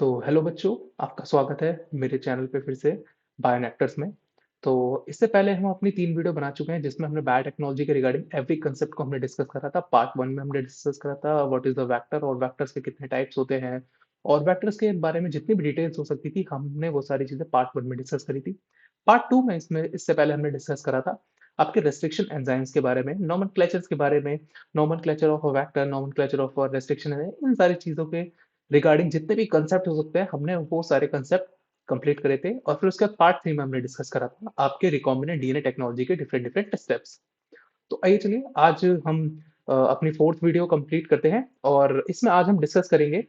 तो हेलो बच्चों, आपका स्वागत है मेरे चैनल पे फिर से बायोनेक्टर्स में। तो इससे पहले हम अपनी 3 वीडियो बना चुके हैं जिसमें हमने बायोटेक्नोलॉजी के रिगार्डिंग एवरी कांसेप्ट को हमने डिस्कस करा था। पार्ट 1 में हमने डिस्कस करा था व्हाट इज़ द वेक्टर और वेक्टर्स के कितने टाइप्स होते हैं और वेक्टर्स के बारे में जितनी भी डिटेल्स हो सकती थी हमने वो सारी चीज़ें पार्ट 1 में डिस्कस करी थी। पार्ट 2 में इससे पहले हमने डिस्कस करा था आपके रेस्ट्रिक्शन एंजाइम्स के बारे में, नोमेनक्लेचर्स के बारे में, nomenclature of a vector, nomenclature of a restriction enzyme, इन सारी चीज़ों के रिगार्डिंग जितने भी कंसेप्ट हो सकते हैं, हमने वो सारे कंसेप्ट कंप्लीट करे थे और फिर उसके बाद पार्ट 3 में हमने डिस्कस करा था आपके रिकॉम्बिनेंट डीएनए टेक्नोलॉजी के डिफरेंट डिफरेंट स्टेप्स। तो आइए चलिए आज हम अपनी 4th वीडियो कंप्लीट करते हैं और इसमें आज हम डिस्कस करेंगे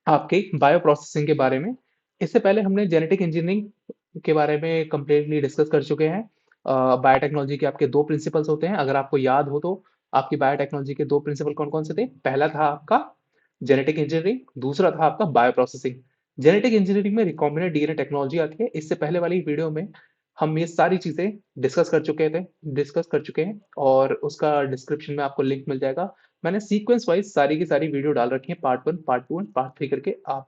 आपके बायो प्रोसेसिंग के बारे में। इससे पहले हमने जेनेटिक इंजीनियरिंग के बारे में कंप्लीटली डिस्कस कर चुके हैं। बायोटेक्नोलॉजी के आपके 2 प्रिंसिपल्स होते हैं, अगर आपको याद हो तो आपकी बायोटेक्नोलॉजी के 2 प्रिंसिपल कौन-कौन से थे? पहला था आपका जेनेटिक इंजीनियरिंग, दूसरा था आपका बायो प्रोसेसिंग। जेनेटिक इंजीनियरिंग में रिकॉम्बिनेंट डीएनए टेक्नोलॉजी आती है। इससे पहले वाली वीडियो में हम ये सारी चीज़ें डिस्कस कर चुके हैं और उसका डिस्क्रिप्शन में आपको लिंक मिल जाएगा। मैंने सीक्वेंस वाइज़ सारी की सारी वीडियो डाल रखी है, पार्ट 1, पार्ट 2 एंड पार्ट 3 करके आप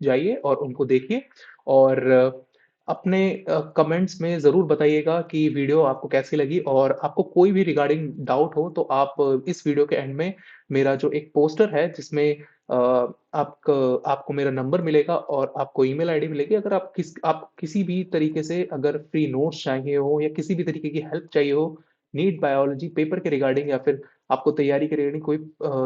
जाइए और उनको देखिए और अपने कमेंट्स में ज़रूर बताइएगा कि वीडियो आपको कैसी लगी और आपको कोई भी रिगार्डिंग डाउट हो तो आप इस वीडियो के एंड में मेरा जो एक पोस्टर है जिसमें आपको मेरा नंबर मिलेगा और आपको ईमेल आईडी मिलेगी। अगर आप किसी भी तरीके से अगर फ्री नोट्स चाहिए हो या किसी भी तरीके की हेल्प चाहिए हो, नीट बायोलॉजी पेपर के रिगार्डिंग या फिर आपको तैयारी के रिगार्डिंग कोई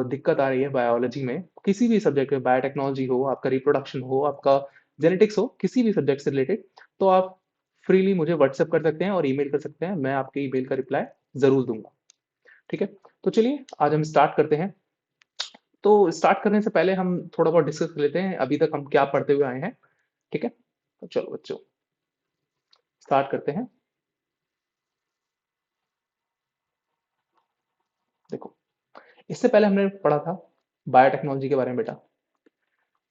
दिक्कत आ रही है बायोलॉजी में, किसी भी सब्जेक्ट में बायोटेक्नोलॉजी हो, आपका रिप्रोडक्शन हो, आपका जेनेटिक्स हो, किसी भी सब्जेक्ट से रिलेटेड, तो आप फ्रीली मुझे व्हाट्सएप कर सकते हैं और ईमेल कर सकते हैं। मैं आपके ईमेल का रिप्लाई ज़रूर दूँगा। ठीक है? तो चलिए आज हम स्टार्ट करते हैं। तो स्टार्ट करने से पहले हम थोड़ा बहुत डिस्कस कर लेते हैं, अभी तक हम क्या पढ़ते हुए आए हैं। ठीक है? तो चलो बच्चों, स्टार्ट करते हैं। देखो, इससे पहले हमने पढ़ा था बायोटेक्नोलॉजी के बारे में बेटा।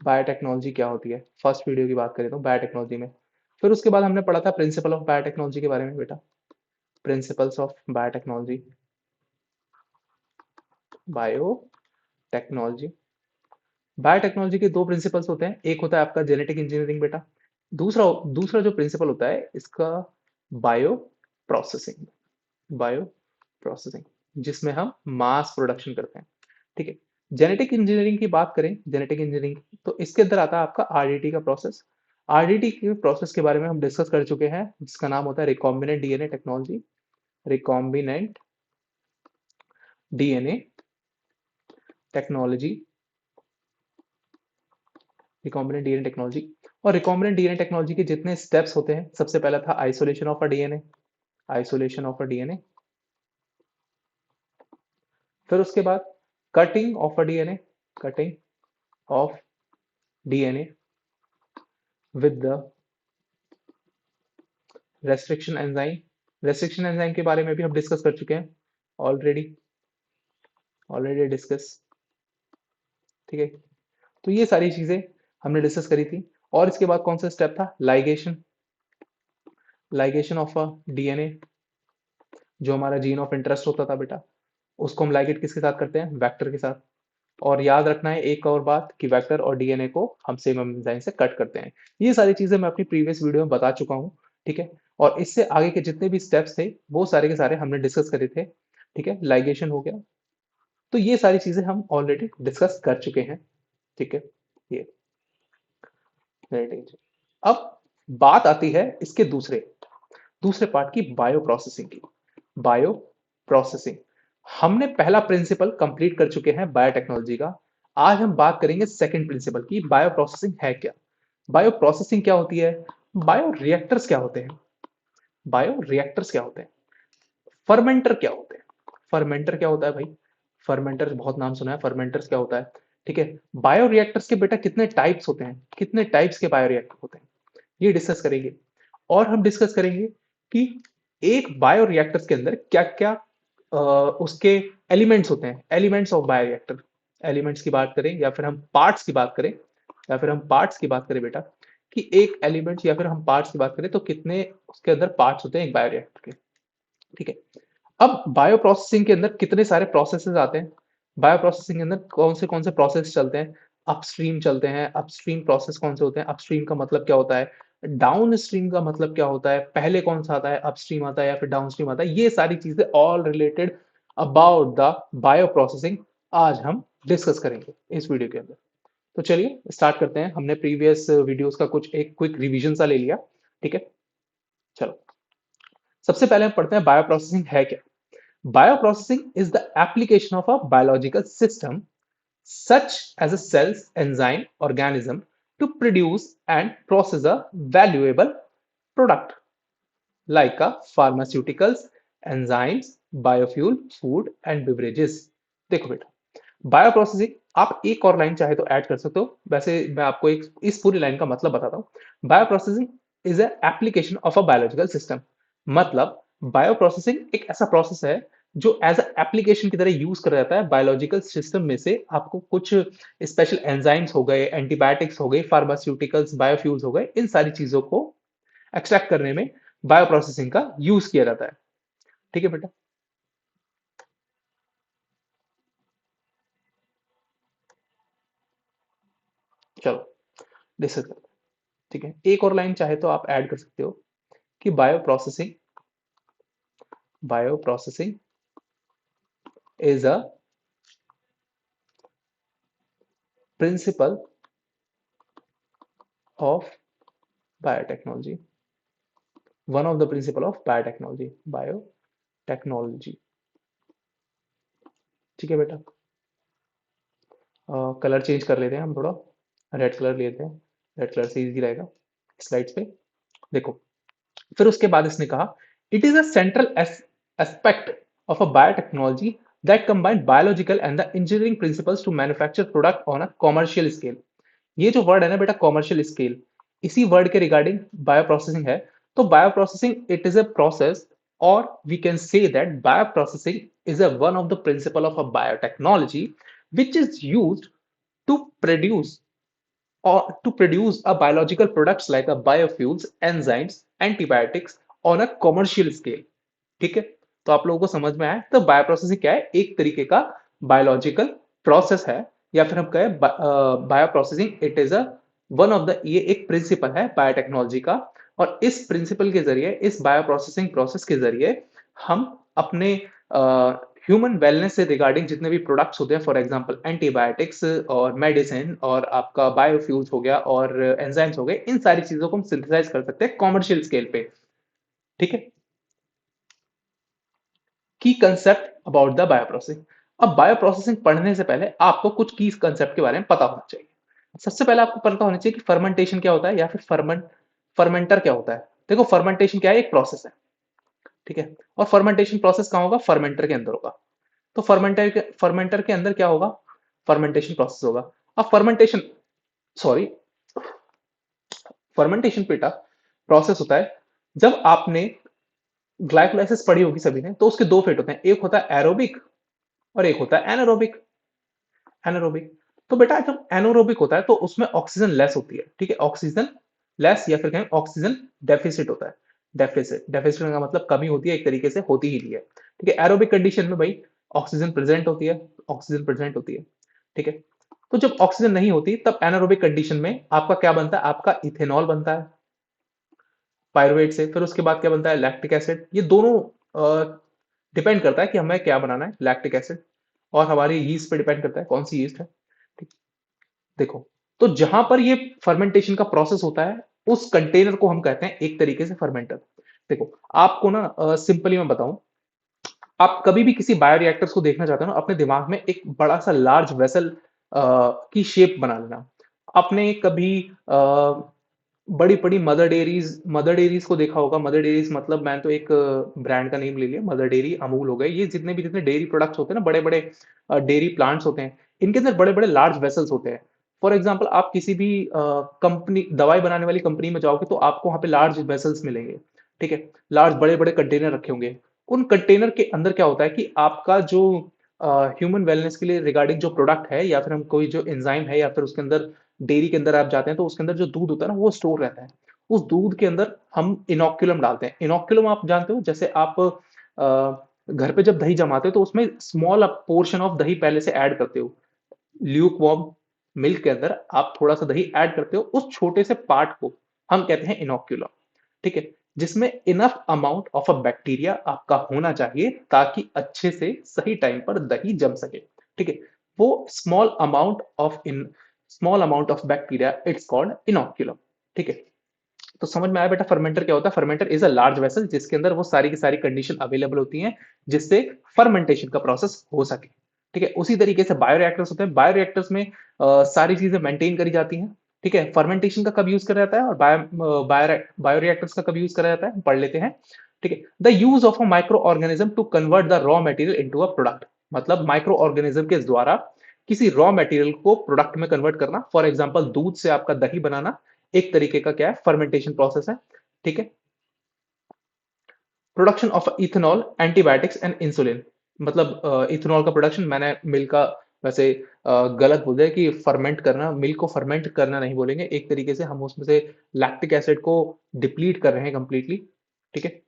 बायोटेक्नोलॉजी क्या होती है? फर्स्ट वीडियो की बात करें तो बायोटेक्नोलॉजी में। फिर उसके बाद हमने पढ़ा था प्रिंसिपल ऑफ बायोटेक्नोलॉजी के बारे में बेटा। Principles of biotechnology, biotechnology. Biotechnology के 2 प्रिंसिपल्स होते हैं। एक होता है आपका जेनेटिक इंजीनियरिंग बेटा। दूसरा दूसरा जो प्रिंसिपल होता है इसका बायो प्रोसेसिंग। बायो प्रोसेसिंग जिसमें हम मास प्रोडक्शन करते हैं। ठीक है? जेनेटिक इंजीनियरिंग की बात करें, जेनेटिक इंजीनियरिंग तो इसके अंदर आता है आपका आरडीटी का प्रोसेस। आरडीटी के प्रोसेस के बारे में हम डिस्कस कर चुके हैं जिसका नाम होता है recombinant DNA technology. Recombinant DNA technology, recombinant DNA technology. और रिकॉम्बिनेंट डीएनए टेक्नोलॉजी के जितने स्टेप्स होते हैं, सबसे पहला था isolation of a DNA. Isolation of a DNA. फिर उसके बाद cutting of a DNA. Cutting of DNA with the restriction enzyme. Restriction enzyme के बारे में भी हम डिस्कस कर चुके हैं ऑलरेडी। Already discuss. ठीक है? तो ये सारी चीजें हमने डिस्कस करी थी और इसके बाद कौन सा स्टेप था? Ligation. Ligation of a DNA, जो हमारा जीन ऑफ इंटरेस्ट होता था बेटा, उसको हम लाइगेट किसके साथ करते हैं? वेक्टर के साथ। और याद रखना है एक और बात कि वेक्टर और डीएनए को हम सेम एंजाइम से कट करते हैं। ये सारी चीजें मैं अपनी प्रीवियस वीडियो में बता चुका हूँ। ठीक है? और इससे आगे के जितने भी स्टेप्स थे वो सारे के सारे हमने डिस्कस करे थे। ठीक है? लाइगेशन हो गया। तो ये सारी चीजें हम ऑलरेडी डिस्कस कर चुके हैं। ठीक है? ये अब बात आती है इसके दूसरे दूसरे पार्ट की, बायो प्रोसेसिंग की। बायो प्रोसेसिंग, हमने पहला प्रिंसिपल कंप्लीट कर चुके हैं बायोटेक्नोलॉजी का। आज हम बात करेंगे सेकंड प्रिंसिपल की, बायो प्रोसेसिंग है क्या? बायो प्रोसेसिंग क्या होती है? बायो रिएक्टर्स क्या होते हैं? बायो रिएक्टर्स क्या होते हैं? फर्मेंटर क्या होते हैं? फर्मेंटर क्या होता है भाई? फर्मेंटर बहुत नाम सुना है, फर्मेंटर्स क्या होता है? ठीक है? बायो रिएक्टर्स के बेटा कितने टाइप्स होते हैं? कितने टाइप्स के बायो रिएक्टर होते हैं? ये डिस्कस करेंगे। और हम डिस्कस करेंगे कि एक बायो रिएक्टर्स के अंदर क्या-क्या उसके एलिमेंट्स होते हैं, elements of bio reactor. Elements की बात करें या फिर हम पार्ट्स की बात करें, या फिर हम पार्ट्स की बात करें बेटा, कि एक एलिमेंट्स या फिर हम पार्ट्स की बात करें तो कितने उसके अंदर पार्ट्स होते हैं एक बायो रिएक्टर के। ठीक है? अब बायो प्रोसेसिंग के अंदर कितने सारे प्रोसेसेस आते हैं? बायो प्रोसेसिंग के अंदर कौन से प्रोसेस चलते हैं? अपस्ट्रीम चलते हैं, अपस्ट्रीम प्रोसेस कौन से होते हैं, अपस्ट्रीम का मतलब क्या होता है, डाउनस्ट्रीम का मतलब क्या होता है, पहले कौन-सा आता है, अपस्ट्रीम आता है या फिर डाउनस्ट्रीम आता है, ये सारी चीज़ें all related about the bio processing आज हम डिस्कस करेंगे इस वीडियो के अंदर। तो चलिए स्टार्ट करते हैं। हमने प्रीवियस वीडियोस का कुछ एक क्विक रिवीजन सा ले लिया, ठीक है? चलो, सबसे पहले हम पढ़ते हैं बायो प्रोसेसिंग है क्या? Bio processing is the application of a biological system such as a cell's enzyme organism to produce and process a valuable product like a pharmaceuticals, enzymes, biofuel, food and beverages. देखो बेटा, bio processing आप एक और line चाहे तो add कर सकते हो। वैसे मैं आपको एक इस पूरी लाइन का मतलब बताता हूँ। Bio processing is a application of a biological system. मतलब बायो प्रोसेसिंग एक ऐसा प्रोसेस है जो एज अ एप्लीकेशन की तरह यूज करा जाता है बायोलॉजिकल सिस्टम में से। आपको कुछ स्पेशल एंजाइम्स हो गए, एंटीबायोटिक्स हो गए, फार्मास्यूटिकल्स, बायोफ्यूल्स हो गए, इन सारी चीजों को एक्सट्रैक्ट करने में बायो प्रोसेसिंग का यूज किया जाता है। ठीक है बेटा? चलो डिस्कस करते हैं। ठीक है, एक और लाइन चाहे तो आप ऐड कर सकते हो कि bio processing is a principle of biotechnology, one of the principle of biotechnology। ठीक है बेटा? कलर चेंज कर लेते हैं हम थोड़ा, रेड कलर लेते हैं, रेड कलर से इजी रहेगा स्लाइड्स पे। देखो, फिर उसके बाद इसने कहा it is a central aspect of a biotechnology that combine biological and the engineering principles to manufacture product on a commercial scale. ये जो वर्ड है ना बेटा, कमर्शियल स्केल, इसी वर्ड के रिगार्डिंग बायो प्रोसेसिंग है। तो bio processing it is a process, और we can say that bio processing is a one of the principle of a biotechnology which is used to produce to produce a biological products like a biofuels, enzymes, antibiotics on a commercial scale। ठीक है? तो आप लोगों को समझ में आया? तो बायो प्रोसेसिंग क्या है? एक तरीके का बायोलॉजिकल प्रोसेस है, या फिर हम कहें bio processing it is a one of the, ये एक प्रिंसिपल है बायोटेक्नोलॉजी का। और इस प्रिंसिपल के जरिए, इस बायो प्रोसेसिंग प्रोसेस के जरिए हम अपने ह्यूमन वेलनेस से रिगार्डिंग जितने भी प्रोडक्ट्स होते हैं, फॉर एग्जांपल एंटीबायोटिक्स और मेडिसिन और आपका बायोफ्यूल्स हो गया और एंजाइम्स हो गए, इन सारी चीजों को हम सिंथेसाइज कर सकते हैं कमर्शियल स्केल पे। ठीक है? की कंसेप्ट अबाउट द बायोप्रोसेसिंग। अब बायोप्रोसेसिंग पढ़ने से पहले आपको कुछ की कंसेप्ट के बारे में पता होना चाहिए। सबसे पहले आपको पता होना चाहिए कि फर्मेंटेशन क्या होता है या फिर फर्मेंटर क्या होता है। देखो, फर्मेंटेशन क्या है? एक प्रोसेस है, ठीक है? और फर्मेंटेशन प्रोसेस कहाँ होगा? फर्मेंटर के अंदर होगा। तो फर्मेंटर के अंदर क्या होगा? फर्मेंटेशन प्रोसेस होगा। अब फर्मेंटेशन, सॉरी, फर्मेंटेशन बेटा प्रोसेस होता है जब आपने ग्लाइकोलाइसिस पढ़ी होगी सभी ने, तो उसके दो फेट होते हैं, एक होता है एरोबिक और एक होता है एनारोबिक। एनारोबिक, तो बेटा जब एनारोबिक होता है तो उसमें ऑक्सीजन लेस होती है, ठीक है? ऑक्सीजन लेस या फिर कहें ऑक्सीजन डेफिसिट होता है। डेफिसिट, डेफिसिट का मतलब कमी होती है, एक तरीके से होती ही नहीं है। ठीक है? एरोबिक कंडीशन में भाई ऑक्सीजन प्रेजेंट होती है, ऑक्सीजन प्रेजेंट होती है, ठीक है? तो जब ऑक्सीजन नहीं होती तब एनारोबिक कंडीशन में आपका क्या बनता है? आपका इथेनॉल बनता है पायरुवेट से। फिर उसके बाद क्या बनता है? Lactic acid. ये दोनों डिपेंड करता है कि हमें क्या बनाना है, लैक्टिक एसिड, और हमारी यीस्ट पे डिपेंड करता है कौन सी यीस्ट है। ठीक, देखो, तो जहां पर ये फर्मेंटेशन का प्रोसेस होता है, उस कंटेनर को हम कहते हैं एक तरीके से फर्मेंटर। देखो, आपको ना सिंपली मैं बताऊं, आप कभी भी किसी बायोरिएक्टर्स को देखना चाहते हो ना, अपने दिमाग में एक बड़ा सा लार्ज वेसल की शेप बना लेना। आपने कभी बड़ी-बड़ी मदर डेयरीज़ को देखा होगा। मदर डेयरीज़ मतलब मैं तो एक ब्रांड का नेम ले लिया, मदर डेयरी, अमूल हो गए, ये जितने डेयरी प्रोडक्ट्स होते हैं ना, बड़े-बड़े डेयरी प्लांट्स होते हैं, इनके अंदर बड़े-बड़े लार्ज वेसल्स होते हैं। फॉर एग्जांपल आप किसी भी कंपनी, दवाई बनाने वाली कंपनी में जाओगे तो आपको वहाँ पे लार्ज वेसल्स मिलेंगे, ठीक है? लार्ज बड़े-बड़े कंटेनर रखे होंगे। उन कंटेनर के अंदर क्या होता है कि आपका जो ह्यूमन वेलनेस के लिए रिगार्डिंग जो प्रोडक्ट है, या फिर हम कोई जो एंजाइम है, या फिर उसके अंदर डेयरी के अंदर आप जाते हैं तो उसके अंदर जो दूध होता है ना, वो स्टोर रहता है। उस दूध के अंदर हम इनोक्युलम डालते हैं। इनोक्युलम आप जानते हो, जैसे आप घर पे जब दही जमाते हो तो उसमें स्मॉल पोर्शन ऑफ दही पहले से ऐड करते हो, ल्यूक वार्म, मिल्क के अंदर आप थोड़ा-सा दही ऐड करते हो, उस छोटे से पार्ट को हम कहते हैं इनोक्युलम, ठीक है? जिसमें enough amount of a bacteria आपका होना चाहिए ताकि अच्छे से सही टाइम पर दही जम सके, ठीक है? वो small amount of bacteria it's called inoculum, ठीक है? तो समझ में आया बेटा फर्मेंटर क्या होता है? Fermenter is a large vessel जिसके अंदर वो सारी की सारी कंडीशन अवेलेबल होती हैं जिससे फर्मेंटेशन का प्रोसेस हो सके, ठीक है? उसी तरीके से बायोरिएक्टर्स होते हैं। बायोरिएक्टर्स में सारी चीजें मेंटेन करी जाती हैं, ठीक है? फर्मेंटेशन का कब यूज करा जाता है और बायोरिएक्टर्स का कब यूज करा जाता है, हम पढ़ लेते हैं, ठीक है? The use of a micro organism to convert the raw material into a product, मतलब माइक्रो ऑर्गेनिज्म के द्वारा किसी रॉ मटेरियल को प्रोडक्ट में कन्वर्ट करना। फॉर एग्जांपल दूध से आपका दही बनाना एक तरीके का क्या है, फर्मेंटेशन प्रोसेस है, ठीक है? Production of ethanol, antibiotics and insulin, मतलब इथेनॉल का प्रोडक्शन, मैंने मिल्क का वैसे गलत बोल दिया कि फर्मेंट करना, मिल्क को फर्मेंट करना नहीं बोलेंगे, एक तरीके से हम उसमें से लैक्टिक एसिड को डिप्लीट कर रहे हैं कंप्लीटली, ठीक है?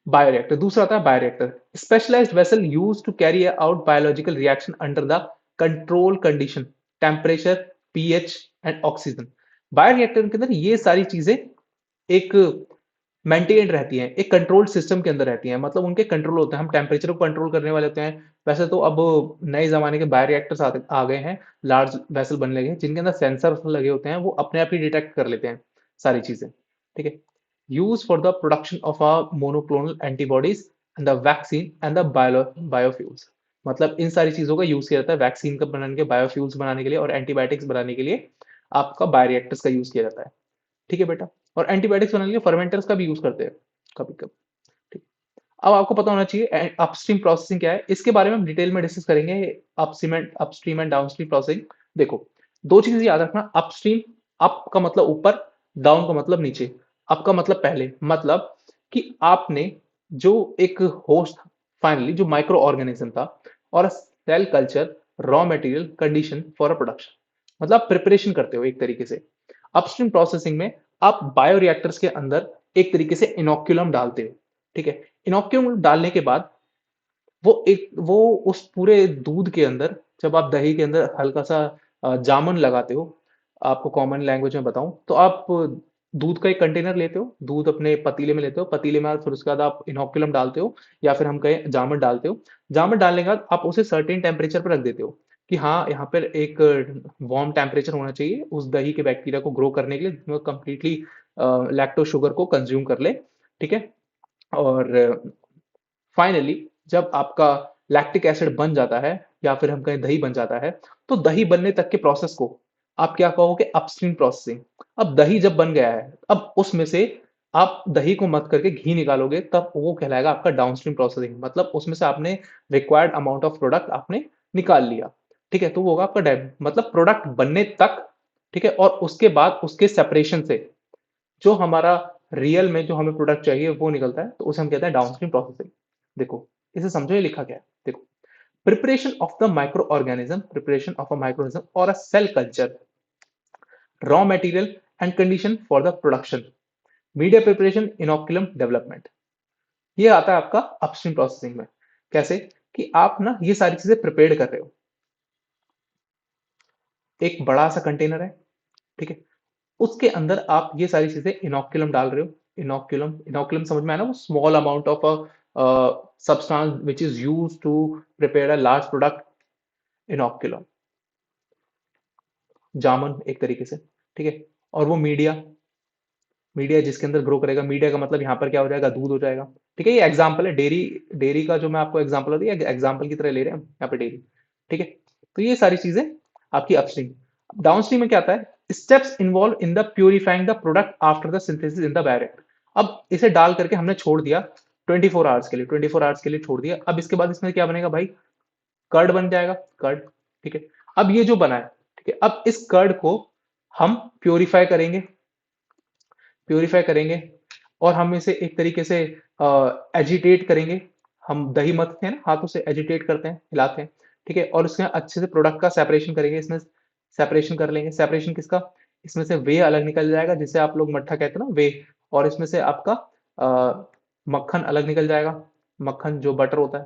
बायोरिएक्टर, दूसरा आता है bioreactor, specialised vessel used to carry out biological reaction under the control condition, temperature, pH and oxygen. Bioreactor के अंदर ये सारी चीजें एक मेंटेन रहती हैं, एक कंट्रोल सिस्टम के अंदर रहती हैं, मतलब उनके कंट्रोल होते हैं, हम टेम्परेचर को कंट्रोल करने वाले होते हैं। वैसे तो अब नए जमाने के बायोरिएक्टर्स आ गए हैं, लार्ज वेसल बनने लगे हैं जिनके अंदर सेंसर लगे होते हैं, वो अपने आप ही डिटेक्ट कर लेते हैं सारी चीजें, ठीक है? Use for the production of a monoclonal antibodies and the vaccine and the biofuels, मतलब इन सारी चीजों का यूज किया जाता है वैक्सीन का बनाने के, बायोफ्यूल्स बनाने के लिए और एंटीबायोटिक्स बनाने के लिए आपका बायोरिएक्टर्स का यूज किया जाता है, ठीक है बेटा? और एंटीबायोटिक्स बनाने के लिए फर्मेंटर्स का भी यूज करते हैं कभी कभी, ठीक। अब आपको पता होना चाहिए अपस्ट्रीम प्रोसेसिंग क्या है, इसके बारे में हम डिटेल में डिस्कस करेंगे। अपस्ट्रीम एंड डाउनस्ट्रीम प्रोसेसिंग, देखो दो चीजें याद रखना, अपस्ट्रीम, अप का मतलब ऊपर, डाउन का मतलब नीचे। अप का मतलब पहले, मतलब कि आपने जो एक होस्ट, फाइनली जो माइक्रो ऑर्गेनिज्म था और cell culture, raw material condition for a production, मतलब प्रिपरेशन करते हो एक तरीके से। अपस्ट्रीम प्रोसेसिंग में आप बायोरिएक्टर्स के अंदर एक तरीके से इनोक्युलम डालते हो, ठीक है? इनोक्युलम डालने के बाद वो उस पूरे दूध के अंदर, जब आप दही के अंदर हल्का सा जामुन लगाते हो, आपको कॉमन लैंग्वेज में बताऊं तो आप दूध का एक कंटेनर लेते हो, दूध अपने पतीले में लेते हो, पतीले में फिर उसके बाद आप इनोक्युलम डालते हो या फिर हम कहें जामुन डालते हो। जामुन डालने के बाद आप उसे सर्टेन टेम्परेचर पर रख देते हो कि हाँ यहाँ पर एक वार्म टेम्परेचर होना चाहिए उस दही के बैक्टीरिया को ग्रो करने के लिए, जिसमें कंप्लीटली लैक्टोज शुगर को कंज्यूम कर ले, ठीक है? और फाइनली जब आपका लैक्टिक एसिड बन जाता है या फिर हम कहें दही बन जाता है, तो दही बनने तक के प्रोसेस को आप क्या कहोगे? Upstream processing. अब दही जब बन गया है, अब उसमें से आप दही को मत करके घी निकालोगे, तब वो कहलाएगा आपका डाउनस्ट्रीम प्रोसेसिंग, मतलब उसमें से आपने रिक्वायर्ड अमाउंट ऑफ प्रोडक्ट आपने निकाल लिया, ठीक है? तो वो होगा आपका मतलब प्रोडक्ट बनने तक, ठीक है? और उसके बाद उसके सेपरेशन से जो हमारा रियल में जो हमें प्रोडक्ट चाहिए वो निकलता है, तो उसे हम कहते हैं डाउनस्ट्रीम प्रोसेसिंग। देखो इसे समझो, ये लिखा क्या है, देखो, preparation of the micro organism, preparation of a microorganism और a cell culture, raw material and condition for the production, media preparation, inoculum development. ये आता है आपका अपस्ट्रीम प्रोसेसिंग में। कैसे? कि आप ना ये सारी चीजें प्रिपेयर कर रहे हो, एक बड़ा सा कंटेनर है, ठीक है? उसके अंदर आप ये सारी चीजें इनोकुलम डाल रहे हो, इनोकुलम, इनोकुलम समझ में आया ना? वो small amount of a substance which is used to prepare a large product, inoculum, जामुन एक तरीके से, ठीक है? और वो मीडिया, मीडिया जिसके अंदर ग्रो करेगा, मीडिया का मतलब यहाँ पर क्या हो जाएगा? दूध हो जाएगा, ठीक है? ये एग्जांपल है, डेयरी, डेयरी का जो मैं आपको एग्जांपल दिया, एग्जांपल की तरह ले रहे हैं हम यहाँ पे डेयरी, ठीक है? तो ये सारी चीजें आपकी अपस्ट्रीम। डाउनस्ट्रीम में क्या आता है? Steps involve in the purifying the product after the synthesis in the bioreactor. अब इसे डाल करके हमने छोड़ दिया 24 आवर्स के लिए, 24 आवर्स के लिए छोड़ दिया। अब इसके बाद इसमें क्या बनेगा भाई? कर्ड बन जाएगा, कर्ड, ठीक है? अब ये जो बना है, ठीक है, अब इस कर्ड को हम प्योरीफाई करेंगे, प्योरीफाई करेंगे और हम इसे एक तरीके से एजिटेट करेंगे। हम दही मथते हैं ना, हाथों से एजिटेट करते हैं, हिलाते हैं, ठीक है? और उसमें अच्छे से प्रोडक्ट का सेपरेशन करेंगे, इसमें सेपरेशन कर लेंगे। सेपरेशन किसका? इसमें से वे अलग निकल जाएगा, जिसे आप लोग मट्ठा कहते हैं ना, वे। और इसमें से आपका मक्खन अलग निकल जाएगा, मक्खन जो बटर होता है।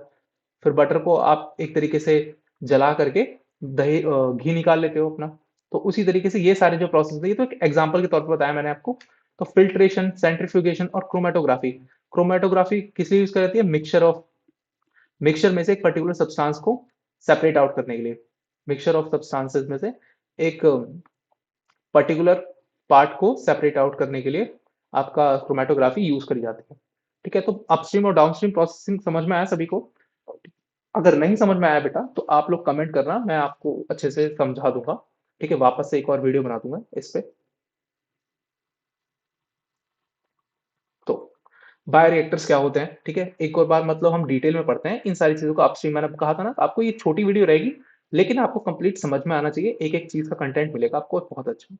फिर बटर को आप एक तरीके से जला करके दही घी निकाल लेते हो अपना। तो उसी तरीके से ये सारे जो प्रोसेस है, ये तो एक एग्जांपल के तौर पे बताया मैंने आपको। तो फिल्ट्रेशन, सेंट्रीफ्यूगेशन और क्रोमेटोग्राफी। क्रोमेटोग्राफी किस लिए यूज की जाती है? मिक्सचर में से एक पर्टिकुलर सब्सटेंस को सेपरेट आउट करने के लिए। मिक्सचर ऑफ सब्सटेंसेस में से एक पर्टिकुलर पार्ट को सेपरेट आउट करने के लिए आपका क्रोमेटोग्राफी यूज करी जाती है। ठीक है, तो अपस्ट्रीम और डाउनस्ट्रीम प्रोसेसिंग समझ में आया सभी को? अगर नहीं समझ में आया बेटा तो आप लोग कमेंट करना, मैं आपको अच्छे से समझा दूंगा। ठीक है, वापस से एक और वीडियो बना दूंगा इस पे। तो बायोरिएक्टर्स क्या होते हैं? ठीक है, एक और बार मतलब हम डिटेल में पढ़ते हैं इन सारी चीजों को। अपस्ट्रीम मैंने कहा था ना, आपको ये छोटी वीडियो रहेगी, लेकिन आपको कंप्लीट समझ में आना चाहिए, एक एक चीज का कंटेंट मिलेगा आपको बहुत अच्छा।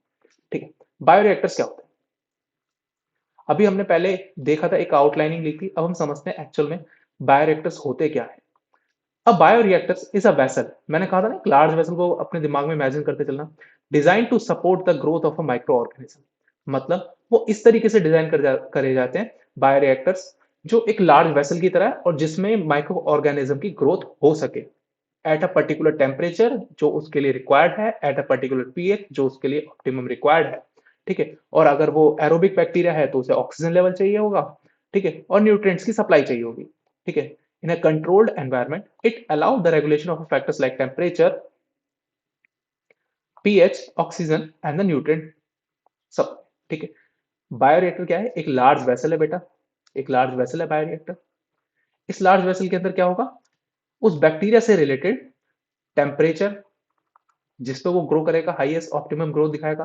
ठीक है, बायोरिएक्टर्स क्या होते हैं? अभी हमने पहले देखा था, एक आउटलाइनिंग ली थी, अब हम समझते हैं एक्चुअल में बायोरिएक्टर्स होते क्या है। अब बायोरिएक्टर्स इज अ वेसल, मैंने कहा था ना, एक लार्ज वेसल को अपने दिमाग में इमेजिन करते चलना। Design to support the growth of a micro organism. मतलब वो इस तरीके से डिजाइन करे जाते हैं बायोरिएक्टर्स, जो एक लार्ज वेसल की तरह है और जिसमें माइक्रो ऑर्गेनिज्म की ग्रोथ हो सके एट अ पर्टिकुलर टेम्परेचर जो उसके लिए रिक्वायर्ड है, एट अ पर्टिकुलर पीएच जो उसके लिए ऑप्टिमम रिक्वायर्ड है। ठीक है, और अगर वो एरोबिक बैक्टीरिया है तो उसे ऑक्सीजन लेवल चाहिए होगा। ठीक है, और न्यूट्रिएंट्स की सप्लाई चाहिए होगी। ठीक है, in a controlled environment it allow the regulation of factors like temperature, pH, oxygen and the nutrient सब। ठीक है, बायोरिएक्टर क्या है? एक लार्ज वेसल है बेटा, एक लार्ज वेसल है बायोरिएक्टर। इस लार्ज वेसल के अंदर क्या होगा? उस बैक्टीरिया से रिलेटेड टेम्परेचर जिस पे वो ग्रो करेगा, हाईएस्ट ऑप्टिमम ग्रोथ दिखाएगा,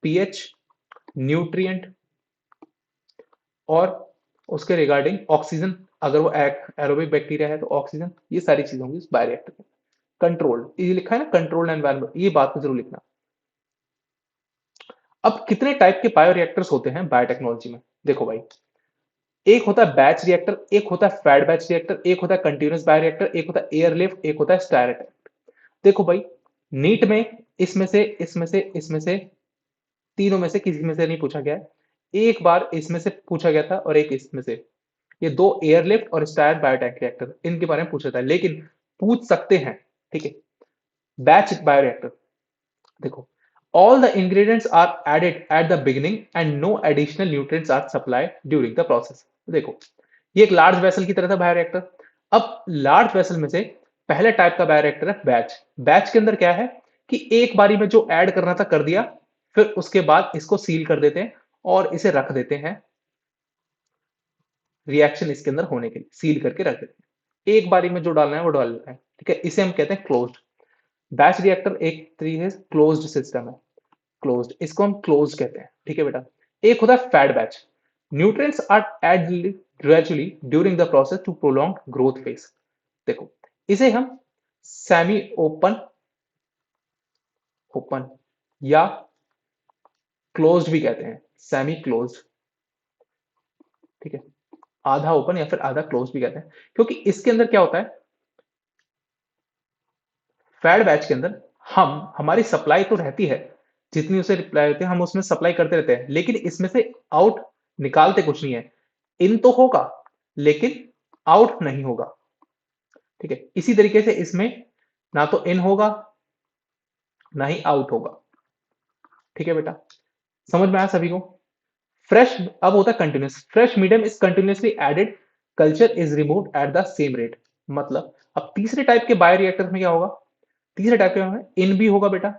पीएच, न्यूट्रिएंट और उसके रिगार्डिंग ऑक्सीजन, अगर वो एरोबिक बैक्टीरिया है तो ऑक्सीजन, ये सारी चीजें होंगी इस बायोरिएक्टर में। कंट्रोल्ड, ये लिखा है ना कंट्रोल्ड एनवायरनमेंट, ये बात को जरूर लिखना। अब कितने टाइप के बायोरिएक्टर्स होते हैं बायोटेक्नोलॉजी में? देखो भाई, एक होता है बैच रिएक्टर, एक होता है फेड बैच रिएक्टर, एक होता है कंटिन्यूअस बायोरिएक्टर, एक होता है एयरलिफ्ट, एक होता है स्टायरेट। देखो भाई, नीट में इसमें से तीनों में से किसी में से नहीं पूछा गया है। एक बार इसमें से पूछा गया था और एक इसमें से। ये दो एयरलिफ्ट और स्टायर बायोटैक रिएक्टर, इनके बारे में पूछा था, लेकिन पूछ सकते हैं। ठीक है, बैच बायोरिएक्टर देखो, all the ingredients are added at the beginning and no additional nutrients are supplied during the process। देखो, ये एक लार्ज वेसल की तरह था बायोरिएक्टर। अब लार्ज वेसल में से पहले टाइप का बायोरिएक्टर है बैच। बैच के अंदर क्या है कि एक बारी में जो ऐड करना था कर दिया, फिर उसके बाद इसको सील कर देते हैं और इसे रख देते हैं रिएक्शन इसके अंदर होने के लिए, सील करके रख देते हैं। एक बारी में जो डालना है वो डालना है। ठीक है, इसे हम कहते हैं क्लोज्ड। बैच रिएक्टर एक तरीके से क्लोज्ड सिस्टम है, क्लोज्ड, इसको हम क्लोज कहते हैं। ठीक है बेटा, एक होता है fed batch. Nutrients are added gradually during the process to prolong growth phase. देखो, इसे हम सेमी ओपन, ओपन या क्लोज्ड भी कहते हैं, सेमी क्लोज्ड। ठीक है, आधा ओपन या फिर आधा क्लोज भी कहते हैं, क्योंकि इसके अंदर क्या होता है, फैड बैच के अंदर हम हमारी सप्लाई तो रहती है, जितनी उसे रिप्लाई होती है हम उसमें सप्लाई करते रहते हैं, लेकिन इसमें से आउट निकालते कुछ नहीं है। इन तो होगा लेकिन आउट नहीं होगा। ठीक है, इसी तरीके से इसमें ना तो इन होगा ना ही आउट होगा। ठीक है बेटा, समझ में आया सभी को? फ्रेश अब होता है continuous. Fresh medium is continuously added, culture is removed at the same rate. मतलब अब तीसरे टाइप के बायोरिएक्टर में क्या होगा? तीसरे टाइप के इन भी होगा बेटा,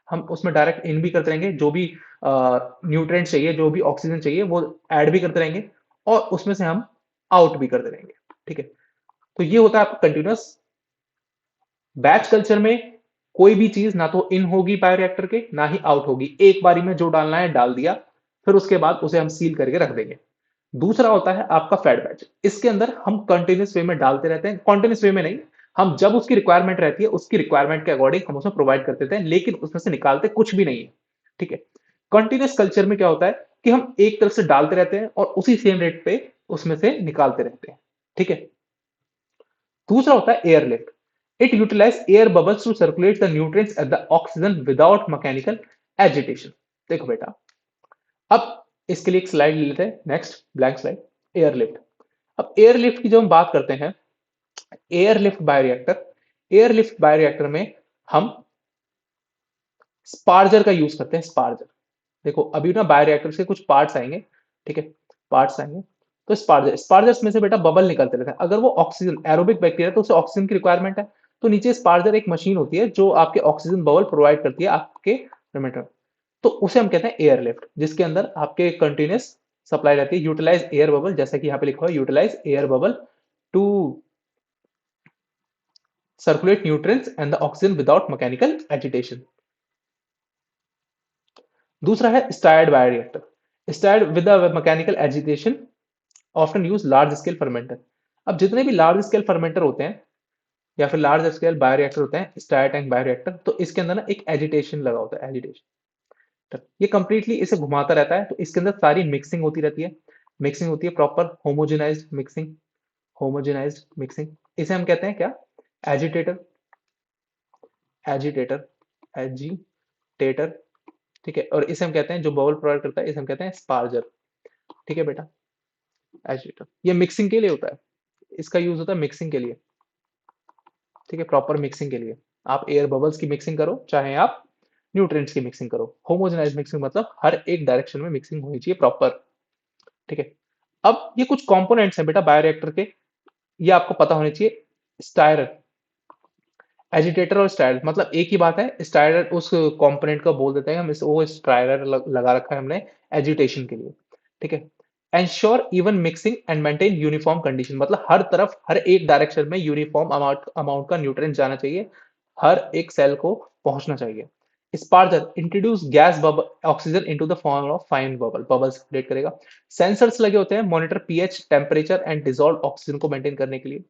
हम उसमें डायरेक्ट इन भी करते रहेंगे, जो भी न्यूट्रिएंट चाहिए, जो भी ऑक्सीजन चाहिए वो ऐड भी करते रहेंगे और उसमें से हम आउट भी करते रहेंगे। ठीक है, तो ये होता है आपका कंटिन्यूस। बैच कल्चर में कोई भी चीज ना तो इन होगी बायोरिएक्टर के ना ही आउट होगी, एक बारी में जो डालना है डाल दिया, फिर उसके बाद उसे हम सील करके रख देंगे। दूसरा होता है आपका फेड बैच, इसके अंदर हम कंटिन्यूस वे में डालते रहते हैं, कंटिन्यूस वे में नहीं, हम जब उसकी रिक्वायरमेंट रहती है उसकी रिक्वायरमेंट के अकॉर्डिंग हम उसमें प्रोवाइड कर देते हैं, लेकिन उसमें से निकालते कुछ भी नहीं है। ठीक है, कंटिन्यूस कल्चर में क्या होता है कि हम एक तरफ से डालते रहते हैं और उसी सेम रेट पे उसमें से निकालते रहते हैं। ठीक है, दूसरा होता है airlift. It utilise air bubbles to circulate the nutrients at the oxygen without mechanical agitation. देखो बेटा, अब इसके लिए एक स्लाइड ले लेते हैं, नेक्स्ट ब्लैंक स्लाइड, एयरलिफ्ट। अब एयरलिफ्ट की जो हम बात करते हैं, एयरलिफ्ट बायोरिएक्टर, एयरलिफ्ट बायोरिएक्टर में हम स्पार्जर का यूज करते हैं। स्पार्जर, देखो अभी ना बायोरिएक्टर से कुछ पार्ट्स आएंगे, ठीक है, पार्ट्स आएंगे। तो स्पार्जर्स में से बेटा बबल निकलते रहते हैं। अगर वो ऑक्सीजन एरोबिक बैक्टीरिया तो उसे ऑक्सीजन की रिक्वायरमेंट है, तो नीचे स्पार्जर एक मशीन होती है जो आपके ऑक्सीजन बबल प्रोवाइड करती है आपके रेमेटर, तो उसे हम कहते हैं एयर लिफ्ट, जिसके अंदर आपके कंटिन्यूस सप्लाई रहती है। यूटिलाइज एयर बबल, जैसा कि यहाँ पे लिखा हुआ है, utilise air bubble to circulate nutrients and the oxygen without mechanical agitation. दूसरा है stirred bioreactor. Stirred with mechanical agitation often use large scale fermenter. अब जितने भी लार्ज स्केल फर्मेंटर होते हैं या फिर लार्ज स्केल बायोरिएक्टर होते हैं, स्टायर टैंक बायोरिएक्टर, तो इसके अंदर ना एक एजिटेशन लगा होता है, एजिटेशन। ये कंप्लीटली इसे घुमाता रहता है, तो इसके अंदर सारी मिक्सिंग होती रहती है। मिक्सिंग होती है proper homogenised mixing, homogenised mixing. इसे हम कहते हैं क्या? एजिटेटर, एजिटेटर, एजिटेटर, ठीक है। और इसे हम कहते हैं, जो बबल प्रोवाइड करता है, इसे हम कहते हैं स्पार्जर, ठीक है बेटा, एजिटेटर। ये मिक्सिंग के लिए होता है, इसका यूज होता है मिक्सिंग के लिए, ठीक है, प्रॉपर मिक्सिंग के लिए। आप एयर बबल्स की मिक्सिंग करो, चाहे आप न्यूट्रिएंट्स की मिक्सिंग करो। होमोजेनाइज मिक्सिंग मतलब हर एक डायरेक्शन में मिक्सिंग होनी चाहिए प्रॉपर, ठीक है। अब ये कुछ कंपोनेंट्स हैं बेटा बायोरिएक्टर के, ये आपको पता होने चाहिए। स्टायरर, एजिटेटर और स्टायरर मतलब एक ही बात है। स्टायरर उस कंपोनेंट को बोल देते हैं हम, वो स्टायरर लगा रखा है हमने एजिटेशन के लिए, ठीक है। Ensure even mixing and maintain uniform condition, मतलब हर तरफ हर एक डायरेक्शन में यूनिफॉर्म अमाउंट का न्यूट्रिएंट जाना चाहिए, हर एक सेल को पहुंचना चाहिए। Sparger introduce gas bubble oxygen into the form of fine bubble, bubbles create करेगा। सेंसर्स लगे होते हैं, monitor pH, temperature and dissolve oxygen को मेंटेन करने के लिए।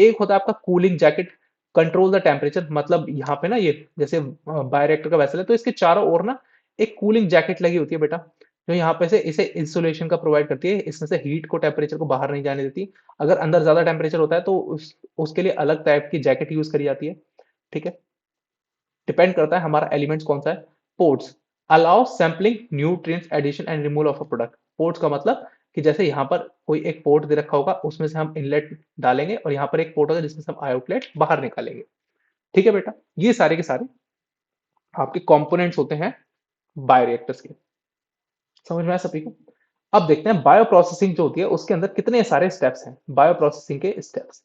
एक होता है आपका cooling jacket, control the temperature, मतलब यहाँ पे ना ये जैसे बायोरिएक्टर का वेसल है, तो इसके चारों ओर ना एक कूलिंग जैकेट लगी होती है बेटा, जो यहाँ पे से इसे इंसुलेशन का प्रोवाइड करती है। इसमें से हीट को, टेम्परेचर को बाहर नहीं जाने देती। अगर अंदर ज्यादा टेम्परेचर होता है तो उसके लिए अलग टाइप की जैकेट यूज करी जाती है, ठीक है। डिपेंड करता है हमारा एलिमेंट्स कौन सा है। Ports allow sampling, nutrients addition and removal of a product. Ports का मतलब कि जैसे यहाँ पर कोई एक पोर्ट दे रखा होगा, उसमें से हम इनलेट डालेंगे और यहाँ पर एक पोर्ट होगा जिसमें से हम आउटलेट बाहर निकालेंगे, ठीक है बेटा। ये सारे के सारे आपके कंपोनेंट्स होते हैं बायोरिएक्टर्स के। समझ में आया सभी को? अब देखते हैं बायो प्रोसेसिंग जो होती है उसके अंदर कितने सारे स्टेप्स हैं। बायो प्रोसेसिंग के स्टेप्स,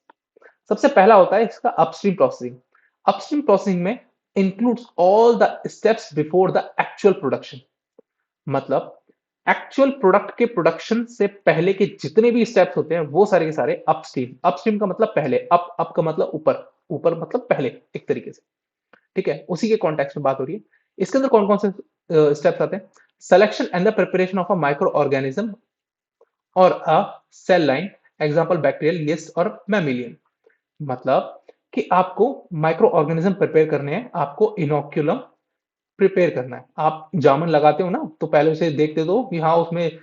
सबसे पहला होता है इसका अपस्ट्रीम प्रोसेसिंग। अपस्ट्रीम प्रोसेसिंग में includes all the steps before the actual production, मतलब एक्चुअल प्रोडक्ट के प्रोडक्शन से पहले के जितने भी स्टेप्स होते हैं वो सारे के सारे अपस्ट्रीम। अपस्ट्रीम का मतलब पहले, अप का मतलब ऊपर, ऊपर मतलब पहले एक तरीके से, ठीक है। उसी के कॉन्टेक्स्ट में बात हो रही है। इसके अंदर कौन कौन से स्टेप्स आते हैं? Selection and the preparation of a micro organism और a cell line, example bacterial, yeast और मैमिलियन। मतलब कि आपको माइक्रो ऑर्गेनिज्म प्रिपेयर करने हैं, आपको इनोक्यूलम प्रिपेयर करना है। आप जामुन लगाते हो ना, तो पहले उसे देखते दो कि हाँ उसमें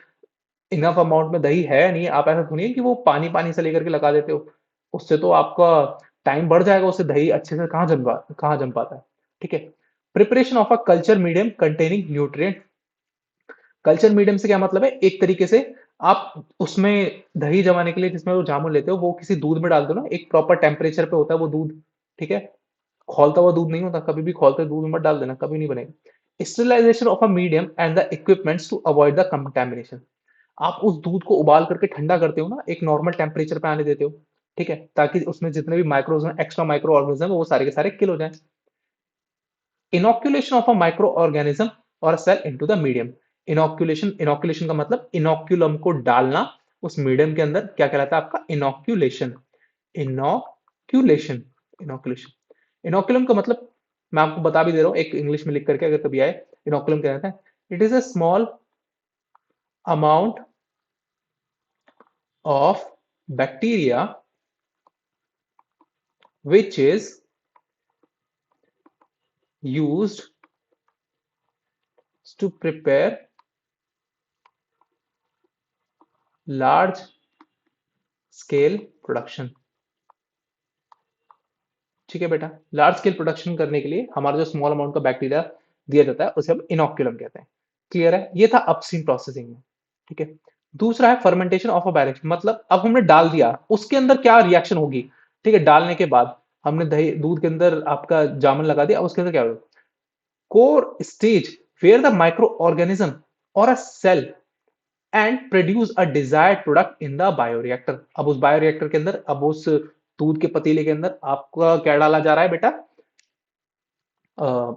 इनफ अमाउंट में दही है या नहीं है। आप ऐसा सुनिए कि वो पानी पानी से लेकर के लगा देते हो, उससे तो आपका टाइम बढ़ जाएगा, उससे दही अच्छे से कहाँ जम पाता है, ठीक है। Preparation of a culture medium containing nutrient. Culture medium से क्या मतलब है? एक तरीके से आप उसमें दही जमाने के लिए जिसमें वो जामुन लेते हो, वो किसी दूध में डाल दो ना, एक प्रॉपर टेम्परेचर पे होता है वो दूध, ठीक है। खौलता हुआ दूध नहीं होता, कभी भी खौलते दूध में मत डाल देना, कभी नहीं बनेगा। Sterilisation of a medium and the equipments to avoid the contamination. आप उस दूध को उबाल करके ठंडा करते हो ना, एक नॉर्मल टेम्परेचर पे आने देते हो, ठीक है, ताकि उसमें जितने भी माइक्रोज एक्स्ट्रा माइक्रो ऑर्गेनिज्म वो सारे के सारे किल हो जाए। Inoculation of a micro organism और cell into the medium. Inoculation का मतलब इनोक्यूलम को डालना उस मीडियम के अंदर, क्या कहलाता है आपका? इनोक्यूलेशन। Inoculation, inoculation. इनोक्यूलम का मतलब मैं आपको बता भी दे रहा हूं एक इंग्लिश में लिख करके, अगर कभी आए। इनोक्यूलम क्या रहता है? It is a small amount of bacteria which is used to prepare large scale production, ठीक है बेटा। लार्ज स्केल प्रोडक्शन करने के लिए हमारा जो स्मॉल अमाउंट का बैक्टीरिया दिया जाता है उसे हम इनोक्यूलम कहते हैं। क्लियर है? ये था अपस्ट्रीम प्रोसेसिंग में, ठीक है। दूसरा है फर्मेंटेशन ऑफ अ बायोरिएक्टर, मतलब अब हमने डाल दिया, उसके अंदर क्या रिएक्शन होगी, ठीक है, डालने के बाद। हमने दही दूध के अंदर आपका जामुन लगा दिया, अब उसके अंदर क्या होगा? Core stage where the micro organism और a cell and produce a desired product in the bioreactor. अब उस बायोरिएक्टर के अंदर, अब उस दूध के पतीले के अंदर आपका क्या डाला जा रहा है बेटा?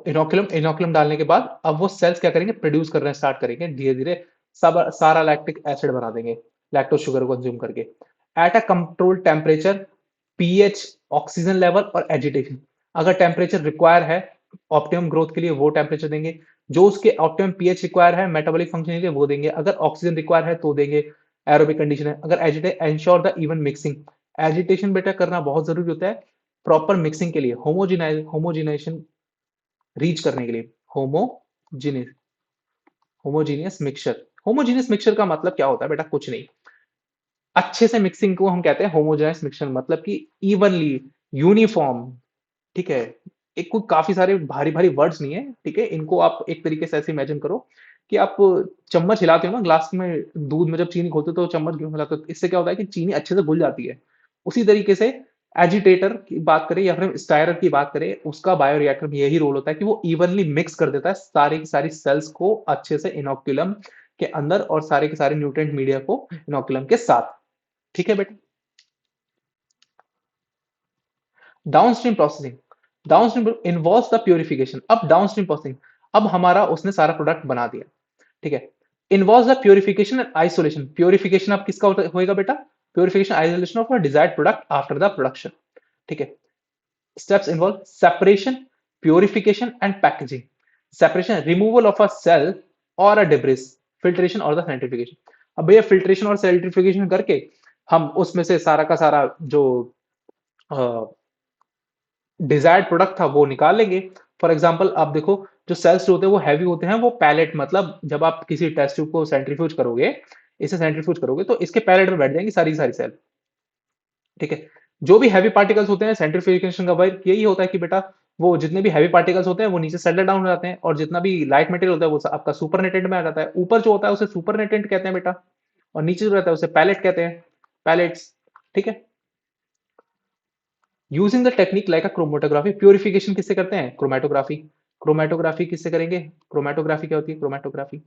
इनोकुलम। इनोकुलम डालने के बाद अब वो सेल्स क्या करेंगे? प्रोड्यूस करना स्टार्ट करेंगे धीरे धीरे, सब सारा लैक्टिक एसिड बना देंगे लैक्टोज शुगर को कंज्यूम करके at a control temperature, pH, oxygen level और एजिटेशन। अगर टेम्परेचर रिक्वायर है ऑप्टिमम ग्रोथ के लिए वो टेम्परेचर देंगे, जो उसके ऑप्टिमम पीएच रिक्वायर है मेटाबॉलिक फंक्शन के लिए वो देंगे, अगर ऑक्सीजन रिक्वायर है तो देंगे, एरोबिक कंडीशन है, अगर agitate ensure the even mixing. Agitation बेटा करना बहुत जरूरी होता है प्रॉपर मिक्सिंग के लिए, होमोजिनाइजेशन रीच करने के लिए। Homogeneous homogeneous mixture. Homogeneous mixture का मतलब क्या होता है बेटा? कुछ नहीं, अच्छे से मिक्सिंग को हम कहते हैं होमोजेनियस मिक्सचर, मतलब कि इवनली, यूनिफॉर्म। ठीक है, एक कोई काफी सारे भारी भारी वर्ड्स नहीं है, ठीक है, इनको आप एक तरीके से ऐसे इमेजिन करो कि आप चम्मच हिलाते हो ना ग्लास में, दूध में जब चीनी खोलते हो तो चम्मच क्यों हिलाते हो? इससे क्या होता है कि चीनी अच्छे से घुल जाती है। उसी तरीके से एजिटेटर की बात करें या फिर स्टायरर की बात करें, उसका बायोरिएक्टर में यही रोल होता है कि वो इवनली मिक्स कर देता है सारी की सारी सेल्स को अच्छे से इनोक्यूलम के अंदर और सारे के सारे न्यूट्रिएंट मीडिया को इनोक्यूलम के साथ। ठीक है बेटा। Downstream processing. Downstream involves the purification. अब डाउनस्ट्रीम प्रोसेसिंग, अब हमारा उसने सारा प्रोडक्ट बना दिया, ठीक है, involves the purification and isolation. Purification अब किसका होएगा बेटा? Purification isolation of a desired product after the production. ठीक है, steps involve separation, purification and packaging. Separation, removal of a cell or a debris, filtration और the centrifugation। अब भैया filtration और सेंट्रीफ्यूगेशन करके हम उसमें से सारा का सारा जो डिजायर्ड प्रोडक्ट था वो निकाल लेंगे। फॉर एग्जांपल आप देखो, जो सेल्स होते हैं वो हैवी होते हैं, वो पैलेट, मतलब जब आप किसी टेस्ट ट्यूब को सेंट्रीफ्यूज करोगे, इसे सेंट्रीफ्यूज करोगे तो इसके पैलेट में बैठ जाएंगी सारी की सारी सेल। ठीक है, जो भी हैवी पार्टिकल्स होते हैं, सेंट्रीफ्यूगेशन का वर्क यही होता है कि बेटा वो जितने भी हैवी पार्टिकल्स होते हैं वो नीचे सेटल डाउन हो जाते हैं, और जितना भी लाइट मटेरियल होता है वो आपका सुपरनेटेंट में आ जाता है। ऊपर जो होता है उसे सुपरनेटेंट कहते हैं बेटा, और नीचे जो रहता है उसे पैलेट कहते हैं, पैलेट्स। ठीक है, using the technique like a chromatography. Purification किससे करते हैं? क्रोमेटोग्राफी। क्रोमेटोग्राफी किससे करेंगे? क्रोमेटोग्राफी क्या होती है? Chromatography,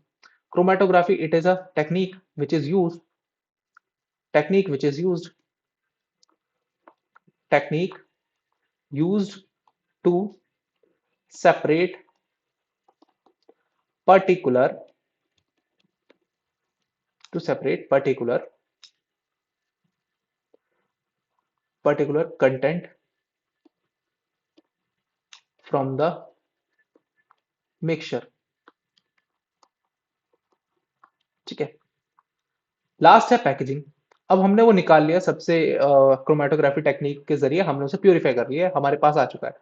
chromatography it is a technique which is use technique which is use technique used to separate particular particular content from the mixture। ठीक है, लास्ट है पैकेजिंग। अब हमने वो निकाल लिया सबसे, क्रोमेटोग्राफी टेक्निक के जरिए हमने उसे प्यूरिफाई कर लिया, हमारे पास आ चुका है।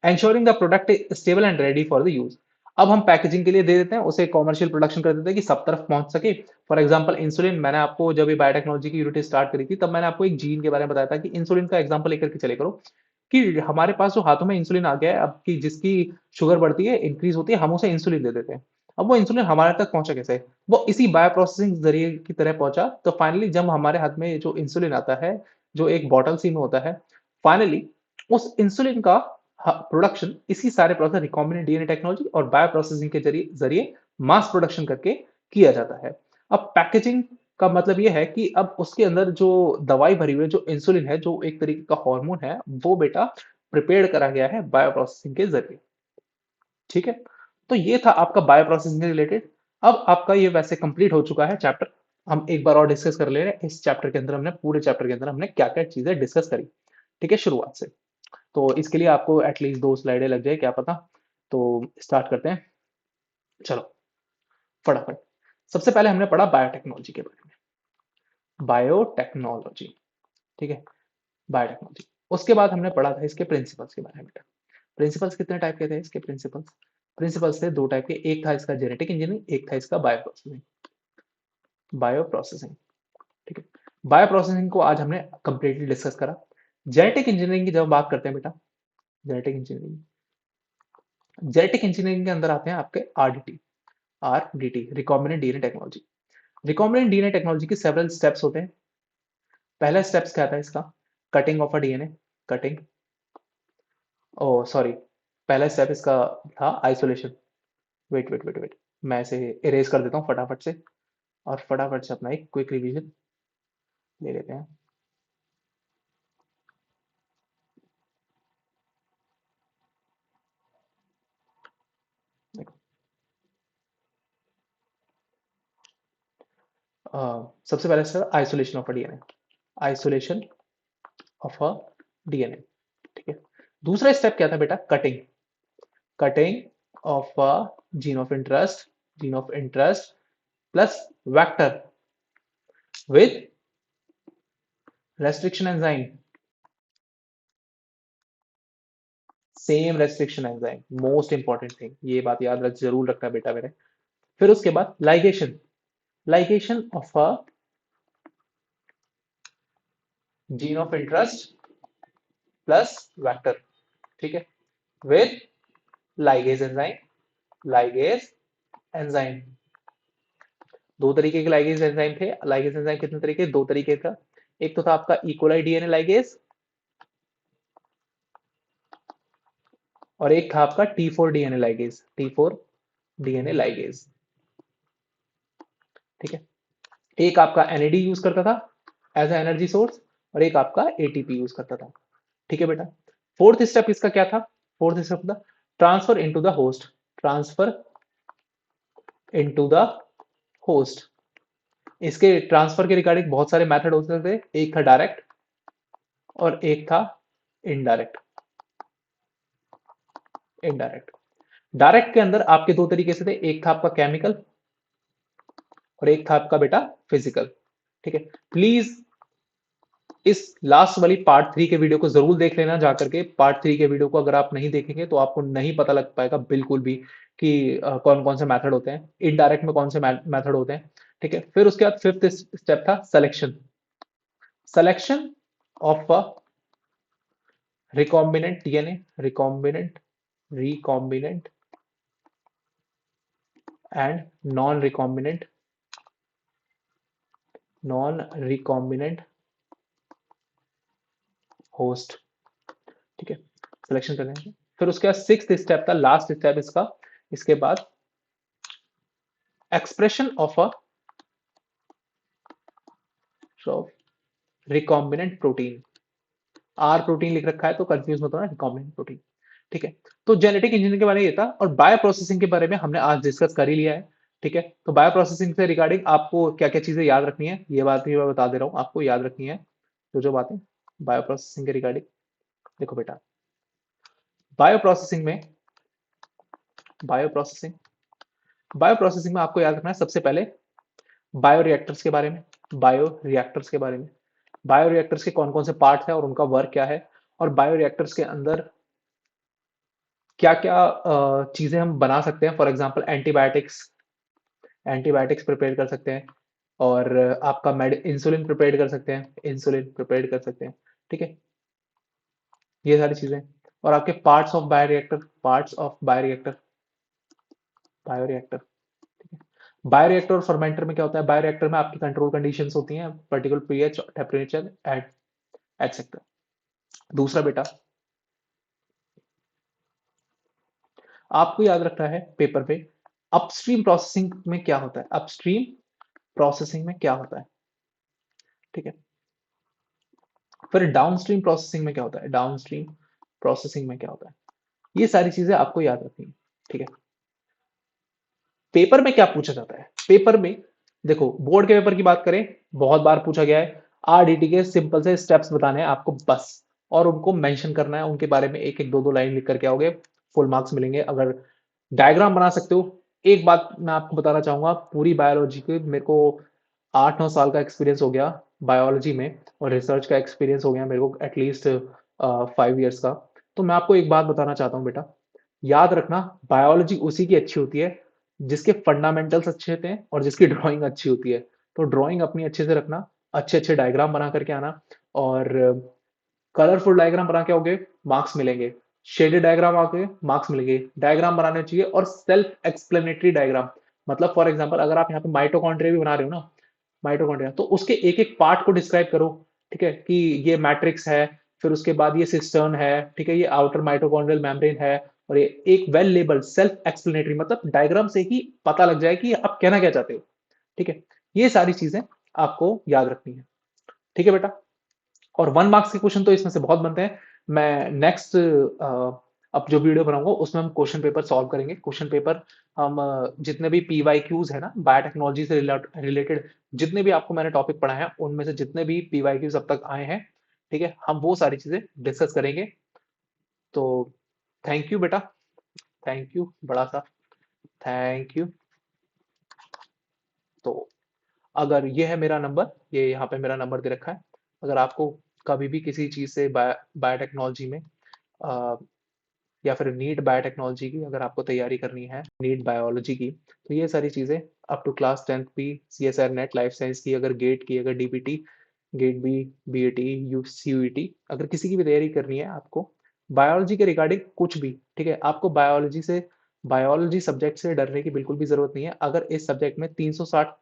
Ensuring the product stable and ready for the use. अब हम पैकेजिंग के लिए दे देते हैं, उसे कॉमर्शियल प्रोडक्शन कर देते हैं कि सब तरफ पहुंच सके। फॉर एग्जांपल इंसुलिन, मैंने आपको जब ये बायोटेक्नोलॉजी की यूनिट स्टार्ट करी थी तब मैंने आपको एक जीन के बारे में बताया था कि इंसुलिन का एग्जांपल लेकर के चले करो, कि हमारे पास जो हाथों में इंसुलिन आ गया है अब, की जिसकी शुगर बढ़ती है, इंक्रीज होती है, हम उसे इंसुलिन दे देते हैं। अब वो इंसुलिन हमारे तक पहुंचा कैसे? वो इसी बायो प्रोसेसिंग जरिए की तरह पहुंचा। तो फाइनली जब हमारे हाथ में जो इंसुलिन आता है, जो एक बॉटल सी में होता है, फाइनली उस इंसुलिन का प्रोडक्शन इसी सारे प्रोसेस, रिकॉम्बिनेंट डीएनए टेक्नोलॉजी और बायो प्रोसेसिंग के जरिए जरिए मास प्रोडक्शन करके किया जाता है। अब पैकेजिंग का मतलब ये है कि अब उसके अंदर जो दवाई भरी हुई है, जो इंसुलिन है, जो एक तरीके का हार्मोन है, वो बेटा प्रिपेयर करा गया है बायो प्रोसेसिंग के जरिए। ठीक है, तो ये था आपका बायो प्रोसेसिंग से रिलेटेड। अब आपका ये वैसे कंप्लीट हो चुका है चैप्टर। हम एक बार और डिस्कस कर ले रहे हैं इस चैप्टर के अंदर, हमने पूरे चैप्टर के अंदर हमने क्या क्या चीजें डिस्कस करी। ठीक है, शुरुआत से। तो इसके लिए आपको एटलीस्ट 2 स्लाइडें लग जाए, क्या पता। तो स्टार्ट करते हैं, चलो फटाफट। सबसे पहले हमने पढ़ा बायोटेक्नोलॉजी के बारे में, बायोटेक्नोलॉजी। ठीक है, बायोटेक्नोलॉजी। उसके बाद हमने पढ़ा था इसके प्रिंसिपल्स के बारे में। प्रिंसिपल्स कितने टाइप के थे इसके? प्रिंसिपल्स प्रिंसिपल्स थे 2 टाइप के, एक था इसका जेनेटिक इंजीनियरिंग, एक था इसका बायो प्रोसेसिंग। बायो प्रोसेसिंग, ठीक है, बायो प्रोसेसिंग को आज हमने कंप्लीटली डिस्कस करा। जेनेटिक इंजीनियरिंग की जब बात करते हैं बेटा, जेनेटिक इंजीनियरिंग के अंदर आते हैं आपके RDT, recombinant DNA technology. Recombinant DNA technology के सेवरल स्टेप्स होते हैं। पहला स्टेप्स क्या था इसका? Cutting of a DNA, cutting oh sorry, पहला स्टेप इसका था isolation. Wait wait wait wait, मैं इसे इरेज कर देता हूँ फटाफट से, और फटाफट से अपना एक क्विक रिवीजन ले लेते हैं। देखो, सबसे पहला step isolation of a DNA. Isolation of a DNA, ठीक है। दूसरा स्टेप क्या था बेटा? Cutting. Cutting of a gene of interest, gene of interest plus vector with restriction enzyme, same restriction enzyme, most important thing, ये बात याद रख, जरूर रखना बेटा मेरे। फिर उसके बाद ligation, ligation of a gene of interest plus vector, ठीक है, with ligase enzyme, ligase enzyme. दो तरीके के लाइगेज एंजाइम थे। लाइगेज एंजाइम कितने तरीके? दो तरीके का। एक तो था आपका इकोलाई डीएनए लाइगेज, और एक था आपका T4 DNA ligase, T4 DNA ligase, ठीक है। एक आपका एनएडी यूज करता था एज ए एनर्जी सोर्स, और एक आपका एटीपी यूज करता था, ठीक है बेटा। फोर्थ स्टेप इसका क्या था? फोर्थ स्टेप था transfer into the host, transfer into the host. इसके ट्रांसफर के रिगार्डिंग बहुत सारे मेथड हो सकते थे। एक था डायरेक्ट और एक था इनडायरेक्ट। इनडायरेक्ट, डायरेक्ट के अंदर आपके दो तरीके से थे, एक था आपका केमिकल और एक था आपका बेटा फिजिकल, ठीक है। प्लीज इस लास्ट वाली पार्ट 3 के वीडियो को जरूर देख लेना जाकर के। पार्ट 3 के वीडियो को अगर आप नहीं देखेंगे तो आपको नहीं पता लग पाएगा बिल्कुल भी कि कौन कौन से मेथड होते हैं, इनडायरेक्ट में कौन से मेथड होते हैं, ठीक है। फिर उसके बाद फिफ्थ स्टेप था selection, selection of a recombinant DNA, recombinant, recombinant and non recombinant, non recombinant host, ठीक है। सिलेक्शन कर लेंगे। फिर उसके बाद सिक्स्थ स्टेप था, लास्ट स्टेप इसका, इसके बाद expression of a recombinant protein. R protein लिख रखा है तो कंफ्यूज मत होना, रिकॉम्बिनेंट प्रोटीन, ठीक है। तो जेनेटिक इंजीनियरिंग के बारे में ये था, और बायो प्रोसेसिंग के बारे में हमने आज डिस्कस कर ही लिया है, ठीक है। तो बायो प्रोसेसिंग से रिगार्डिंग आपको क्या क्या चीजें याद रखनी है, ये बात भी मैं बता दे रहा हूँ, आपको याद रखनी है जो बातें बायो प्रोसेसिंग के रिगार्डिंग। देखो बेटा, बायो प्रोसेसिंग में, बायो प्रोसेसिंग, बायो प्रोसेसिंग में आपको याद रखना है सबसे पहले बायो रिएक्टर्स के बारे में, बायो रिएक्टर्स के बारे में, बायो रिएक्टर्स के कौन कौन से पार्ट है और उनका वर्क क्या है, और बायो रिएक्टर्स के अंदर क्या क्या चीजें हम बना सकते हैं। For example antibiotics, antibiotics prepare कर सकते हैं, और आपका मेड इंसुलिन प्रिपेयर कर सकते हैं, इंसुलिन प्रिपेयर कर सकते हैं, ठीक है। ये सारी चीजें, और आपके parts of bioreactor, parts of bioreactor, bioreactor, bioreactor और फर्मेंटर में क्या होता है? बायोरिएक्टर में आपकी कंट्रोल कंडीशंस होती हैं, पर्टिकुलर पीएच, टेम्परेचर, एटसेट्रा। दूसरा बेटा, आपको याद रखना है पेपर पे, अपस्ट्रीम प्रोसेसिंग में क्या होता है, अपस्ट्रीम प्रोसेसिंग में क्या होता है, ठीक है। फिर डाउनस्ट्रीम प्रोसेसिंग में क्या होता है, डाउनस्ट्रीम प्रोसेसिंग में क्या होता है, ये सारी चीजें आपको याद रखनी है, ठीक है। पेपर में क्या पूछा जाता है? पेपर में देखो, बोर्ड के पेपर की बात करें, बहुत बार पूछा गया है, आरडीटी के सिंपल से स्टेप्स बताने हैं आपको बस, और उनको मेंशन करना है, उनके बारे में एक एक दो दो लाइन लिख करके आओगे, फुल मार्क्स मिलेंगे। अगर डायग्राम बना सकते हो, एक बात मैं आपको बताना चाहूंगा, पूरी बायोलॉजी के मेरे को 8-9 साल का एक्सपीरियंस हो गया बायोलॉजी में, और रिसर्च का एक्सपीरियंस हो गया मेरे को एटलीस्ट 5 इयर्स का। तो मैं आपको एक बात बताना चाहता हूँ बेटा, याद रखना, बायोलॉजी उसी की अच्छी होती है जिसके फंडामेंटल्स अच्छे होते हैं और जिसकी ड्राइंग अच्छी होती है। तो ड्राइंग अपनी अच्छे से रखना, अच्छे अच्छे डायग्राम बना करके आना, और कलरफुल डायग्राम बना के आओगे, मार्क्स मिलेंगे। शेडेड डायग्राम आगे, मार्क्स मिलेंगे। डायग्राम बनाने चाहिए, और सेल्फ एक्सप्लेनेटरी डायग्राम, मतलब फॉर एग्जांपल अगर आप यहाँ पे माइटोकॉन्ड्रिया भी बना रहे हो ना, माइटोकॉन्ड्रिया, तो उसके एक एक पार्ट को डिस्क्राइब करो, ठीक है, कि ये मैट्रिक्स है, फिर उसके बाद ये सिस्टर्न है, ठीक है, ये आउटर माइटोकॉन्ड्रियल मेम्ब्रेन है, और ये एक वेल लेबल्ड सेल्फ एक्सप्लेनेटरी, मतलब डायग्राम से ही पता लग जाए कि आप कहना क्या चाहते हो, ठीक है। ये सारी चीजें आपको याद रखनी है, ठीक है बेटा। और 1 मार्क्स के क्वेश्चन तो इसमें से बहुत बनते हैं। मैं नेक्स्ट अब जो वीडियो बनाऊंगा उसमें हम क्वेश्चन पेपर सॉल्व करेंगे। क्वेश्चन पेपर हम जितने भी पीवाईक्यूज है ना बायोटेक्नोलॉजी से रिलेटेड, जितने भी आपको मैंने टॉपिक पढ़ाए हैं उनमें से जितने भी पीवाईक्यूज अब तक आए हैं, ठीक है, हम वो सारी चीजें डिस्कस करेंगे। तो थैंक यू बेटा, थैंक यू बड़ा सा, थैंक यू। तो अगर ये है मेरा नंबर, ये यहाँ पे मेरा नंबर दे रखा है। अगर आपको कभी भी किसी चीज़ से बायोटेक्नोलॉजी में अ, या फिर नीट बायोटेक्नोलॉजी की अगर आपको तैयारी करनी है, नीट बायोलॉजी की, तो ये सारी चीज़ें अप टू क्लास 10th भी, CSR नेट लाइफ साइंस की, अगर गेट की, अगर DPT, GATE B, BAT, U CUET, अगर किसी की भी तैयारी करनी है आपको बायोलॉजी के रिगार्डिंग कुछ भी, ठीक है, आपको बायोलॉजी सब्जेक्ट से डरने की बिल्कुल भी जरूरत नहीं है। अगर इस सब्जेक्ट में 360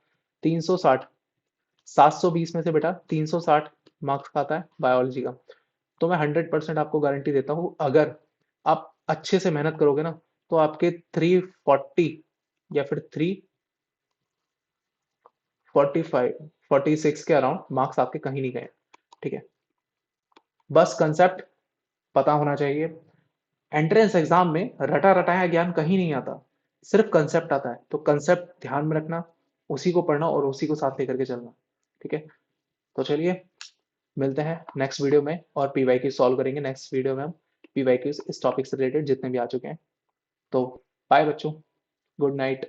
720 में से बेटा 360 मार्क्स का आता है बायोलॉजी का, तो मैं 100% आपको गारंटी देता हूँ, अगर आप अच्छे से मेहनत करोगे ना, तो आपके 340 या फिर 345 46 के अराउंड मार्क्स आपके कहीं नहीं गए, ठीक है। बस कंसेप्ट पता होना चाहिए। एंट्रेंस एग्जाम में रटा रटाया ज्ञान कहीं नहीं आता, सिर्फ कंसेप्ट आता है, तो कंसेप्ट ध्यान में रखना, उसी को पढ़ना और उसी को साथ लेकर के चलना, ठीक है। तो चलिए मिलते हैं नेक्स्ट वीडियो में और पीवाईक्यू सॉल्व करेंगे। नेक्स्ट वीडियो में हम पीवाईक्यूज इस टॉपिक से रिलेटेड जितने भी आ चुके हैं। तो बाय बच्चों, गुड नाइट।